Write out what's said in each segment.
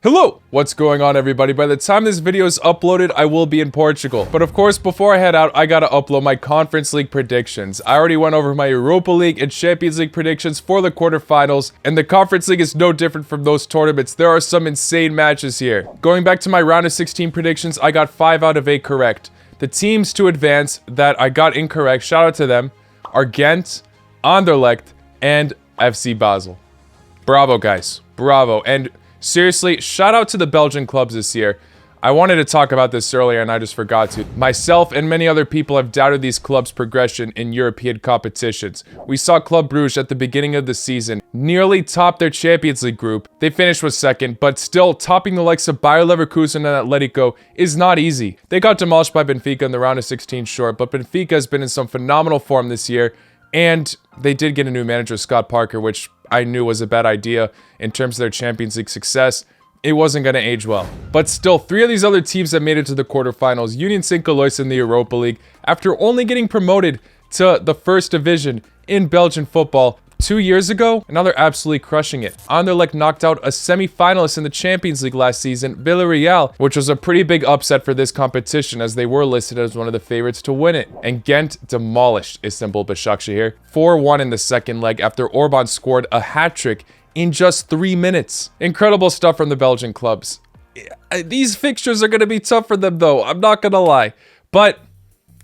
Hello! What's going on, everybody? By the time this video is uploaded, I will be in Portugal. But of course, before I head out, I gotta upload my Conference League predictions. I already went over my Europa League and Champions League predictions for the quarterfinals, and the Conference League is no different from those tournaments. There are some insane matches here. Going back to my round of 16 predictions, I got 5 out of 8 correct. The teams to advance that I got incorrect, shout out to them, are Ghent, Anderlecht, and FC Basel. Bravo, guys. Bravo. And seriously, shout out to the Belgian clubs this year. I wanted to talk about this earlier and I just forgot to. Myself and many other people have doubted these clubs' progression in European competitions. We saw Club Brugge at the beginning of the season nearly top their Champions League group. They finished with second, but still topping the likes of Bayer Leverkusen and Atletico is not easy. They got demolished by Benfica in the round of 16 short, but Benfica has been in some phenomenal form this year, and they did get a new manager, Scott Parker, which I knew was a bad idea in terms of their Champions League success. It wasn't going to age well. But still, 3 of these other teams that made it to the quarterfinals, Union Saint-Gilloise in the Europa League, after only getting promoted to the first division in Belgian football 2 years ago, and now they're absolutely crushing it. Anderlecht knocked out a semi-finalist in the Champions League last season, Villarreal, which was a pretty big upset for this competition as they were listed as one of the favorites to win it. And Ghent demolished Istanbul Başakşehir 4-1 in the second leg after Orban scored a hat-trick in just 3 minutes. Incredible stuff from the Belgian clubs. These fixtures are going to be tough for them though, I'm not going to lie. But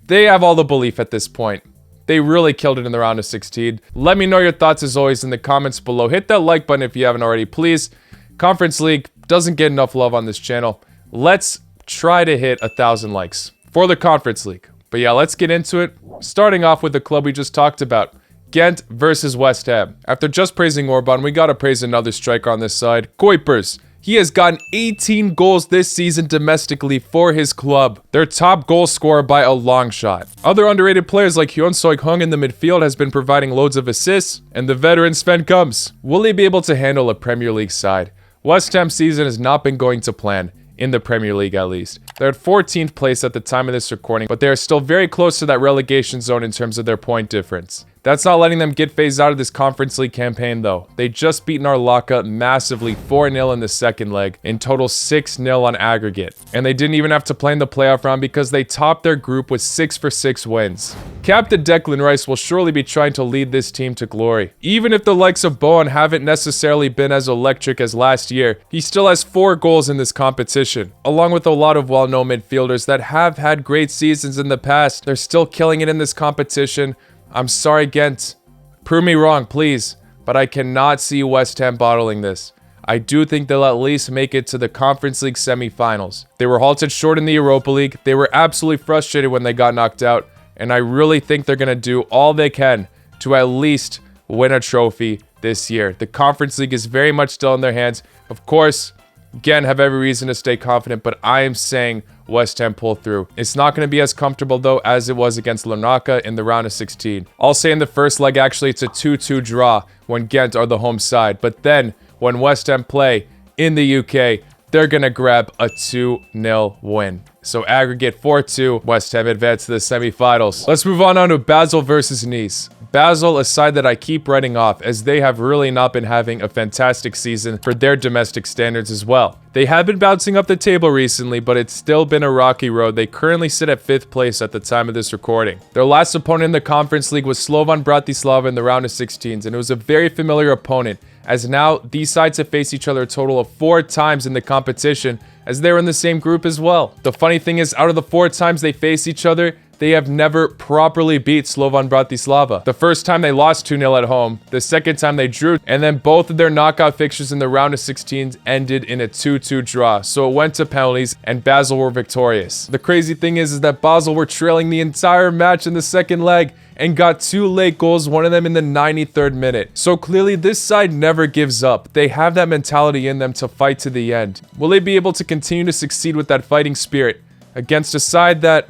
they have all the belief at this point. They really killed it in the round of 16. Let me know your thoughts as always in the comments below. Hit that like button if you haven't already, please. Conference League doesn't get enough love on this channel. Let's try to hit 1,000 likes for the Conference League. But yeah, let's get into it. Starting off with the club we just talked about. Ghent versus West Ham. After just praising Orban, we gotta praise another striker on this side, Kuipers. He has gotten 18 goals this season domestically for his club. Their top goal scorer by a long shot. Other underrated players like Hyun Soik Hung in the midfield has been providing loads of assists. And the veteran Sven Kumbs. Will he be able to handle a Premier League side? West Ham's season has not been going to plan. In the Premier League at least. They're at 14th place at the time of this recording, but they are still very close to that relegation zone in terms of their point difference. That's not letting them get phased out of this Conference League campaign though. They just beat Narlaka massively 4-0 in the second leg, in total 6-0 on aggregate. And they didn't even have to play in the playoff round because they topped their group with 6 for 6 wins. Captain Declan Rice will surely be trying to lead this team to glory. Even if the likes of Bowen haven't necessarily been as electric as last year, he still has 4 goals in this competition. Along with a lot of well-known midfielders that have had great seasons in the past, they're still killing it in this competition. I'm sorry, Ghent. Prove me wrong, please. But I cannot see West Ham bottling this. I do think they'll at least make it to the Conference League semi-finals. They were halted short in the Europa League. They were absolutely frustrated when they got knocked out. And I really think they're going to do all they can to at least win a trophy this year. The Conference League is very much still in their hands. Of course, Ghent have every reason to stay confident, but I am saying West Ham pull through. It's not going to be as comfortable though as it was against Larnaca in the round of 16. I'll say in the first leg actually it's a 2-2 draw when Ghent are the home side, but then when West Ham play in the UK, they're going to grab a 2-0 win. So aggregate 4-2, West Ham advance to the semi-finals. Let's move on to Basel versus Nice. Basel, a side that I keep writing off as they have really not been having a fantastic season for their domestic standards as well. They have been bouncing up the table recently, but it's still been a rocky road. They currently sit at 5th place at the time of this recording. Their last opponent in the Conference League was Slovan Bratislava in the round of 16s, and it was a very familiar opponent, as now these sides have faced each other a total of 4 times in the competition, as they're in the same group as well. The funny thing is, out of the 4 times they face each other, they have never properly beat Slovan Bratislava. The first time they lost 2-0 at home, the second time they drew, and then both of their knockout fixtures in the round of 16s ended in a 2-2 draw. So it went to penalties and Basel were victorious. The crazy thing is that Basel were trailing the entire match in the second leg and got 2 late goals, one of them in the 93rd minute. So clearly this side never gives up. They have that mentality in them to fight to the end. Will they be able to continue to succeed with that fighting spirit against a side that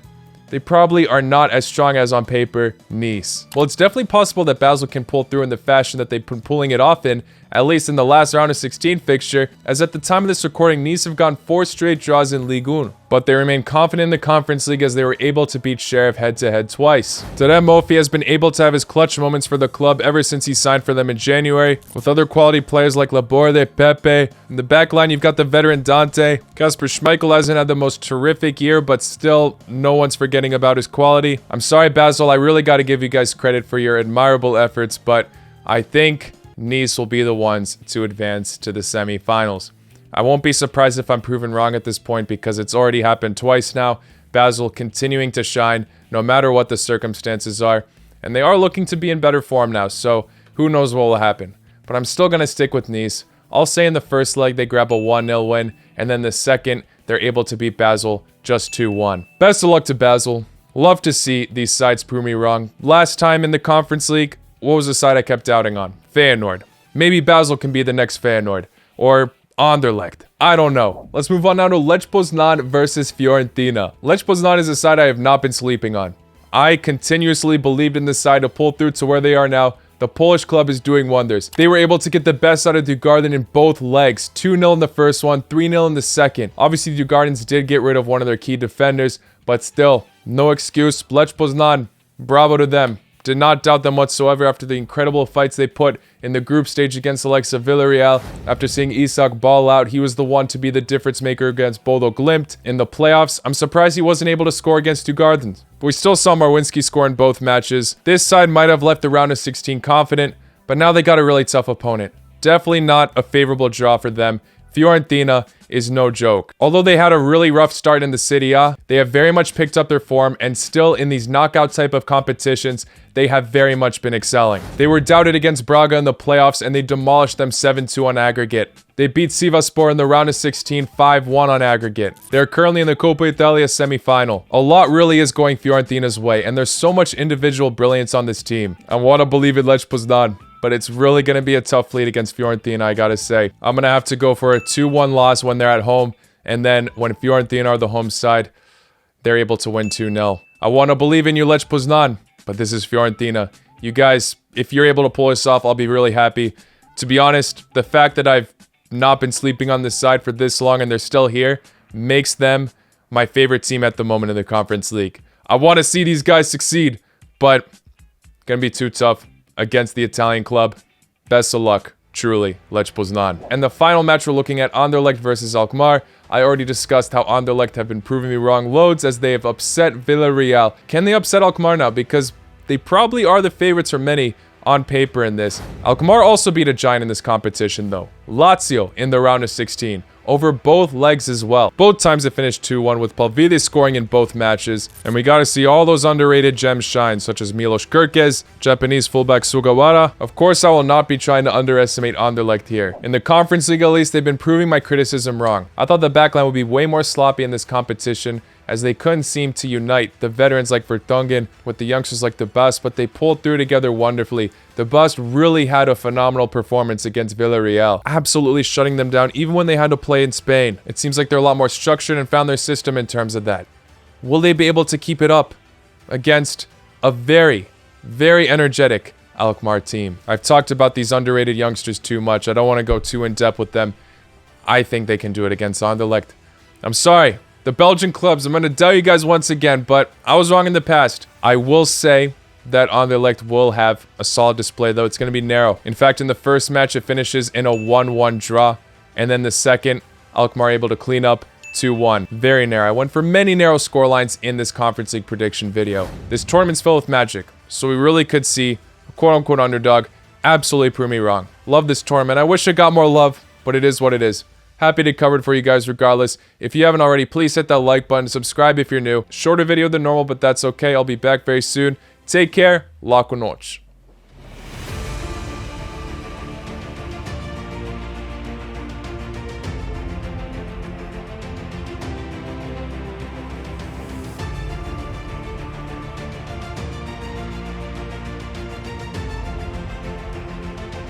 they probably are not as strong as on paper, Nice? Well, it's definitely possible that Basel can pull through in the fashion that they've been pulling it off in, at least in the last round of 16 fixture, as at the time of this recording, Nice have gone 4 straight draws in Ligue 1. But they remain confident in the Conference League as they were able to beat Sheriff head-to-head twice. Terem Moffi has been able to have his clutch moments for the club ever since he signed for them in January, with other quality players like Laborde, Pepe. In the back line, you've got the veteran Dante. Kasper Schmeichel hasn't had the most terrific year, but still, no one's forgetting about his quality. I'm sorry, Basel, I really got to give you guys credit for your admirable efforts, but I think Nice will be the ones to advance to the semi-finals. I won't be surprised if I'm proven wrong at this point because it's already happened twice now. Basel continuing to shine no matter what the circumstances are. And they are looking to be in better form now, so who knows what will happen. But I'm still going to stick with Nice. I'll say in the first leg they grab a 1-0 win, and then the second they're able to beat Basel just 2-1. Best of luck to Basel. Love to see these sides prove me wrong. Last time in the Conference League, what was the side I kept doubting on? Feyenoord. Maybe Basel can be the next Feyenoord. Or Anderlecht. I don't know. Let's move on now to Lech Poznan versus Fiorentina. Lech Poznan is a side I have not been sleeping on. I continuously believed in this side to pull through to where they are now. The Polish club is doing wonders. They were able to get the best out of Dugardin in both legs. 2-0 in the first one, 3-0 in the second. Obviously, Dugardins did get rid of one of their key defenders, but still, no excuse. Lech Poznan, bravo to them. Did not doubt them whatsoever after the incredible fights they put in the group stage against the likes of Villarreal. After seeing Isak ball out, he was the one to be the difference maker against Bodo Glimt. In the playoffs, I'm surprised he wasn't able to score against Dugardins. But we still saw Marwinski score in both matches. This side might have left the round of 16 confident, but now they got a really tough opponent. Definitely not a favorable draw for them. Fiorentina is no joke. Although they had a really rough start in the Serie A, they have very much picked up their form, and still in these knockout type of competitions, they have very much been excelling. They were doubted against Braga in the playoffs, and they demolished them 7-2 on aggregate. They beat Sivasspor in the round of 16 5-1 on aggregate. They're currently in the Coppa Italia semi-final. A lot really is going Fiorentina's way, and there's so much individual brilliance on this team. I want to believe in Lech Poznan, but it's really going to be a tough lead against Fiorentina, I gotta say. I'm going to have to go for a 2-1 loss when they're at home, and then when Fiorentina are the home side, they're able to win 2-0. I want to believe in you, Lech Poznan, but this is Fiorentina. You guys, if you're able to pull this off, I'll be really happy. To be honest, the fact that I've not been sleeping on this side for this long and they're still here makes them my favorite team at the moment in the Conference League. I want to see these guys succeed, but gonna be too tough against the Italian club. Best of luck, truly, Lech Poznan. And the final match we're looking at, Anderlecht versus Alkmaar. I already discussed how Anderlecht have been proving me wrong loads as they have upset Villarreal. Can they upset Alkmaar now? Because they probably are the favorites for many on paper in this. Alkmaar also beat a giant in this competition though. Lazio in the round of 16. Over both legs as well. Both times it finished 2-1 with Palvides scoring in both matches. And we got to see all those underrated gems shine, such as Milos Kerkez, Japanese fullback Sugawara. Of course, I will not be trying to underestimate Anderlecht here. In the Conference League at least, they've been proving my criticism wrong. I thought the backline would be way more sloppy in this competition, as they couldn't seem to unite the veterans like Vertonghen with the youngsters like De Bust, but they pulled through together wonderfully. De Bust really had a phenomenal performance against Villarreal, absolutely shutting them down even when they had to play in Spain. It seems like they're a lot more structured and found their system in terms of that. Will they be able to keep it up against a very, very energetic Alkmaar team? I've talked about these underrated youngsters too much. I don't want to go too in depth with them. I think they can do it against Anderlecht. I'm sorry. The Belgian clubs, I'm going to tell you guys once again, but I was wrong in the past. I will say that Anderlecht will have a solid display, though it's going to be narrow. In fact, in the first match, it finishes in a 1-1 draw. And then the second, Alkmaar able to clean up 2-1. Very narrow. I went for many narrow scorelines in this Conference League prediction video. This tournament's filled with magic, so we really could see a quote-unquote underdog absolutely prove me wrong. Love this tournament. I wish it got more love, but it is what it is. Happy to cover it for you guys regardless. If you haven't already, please hit that like button. Subscribe if you're new. Shorter video than normal, but that's okay. I'll be back very soon. Take care. La con noche.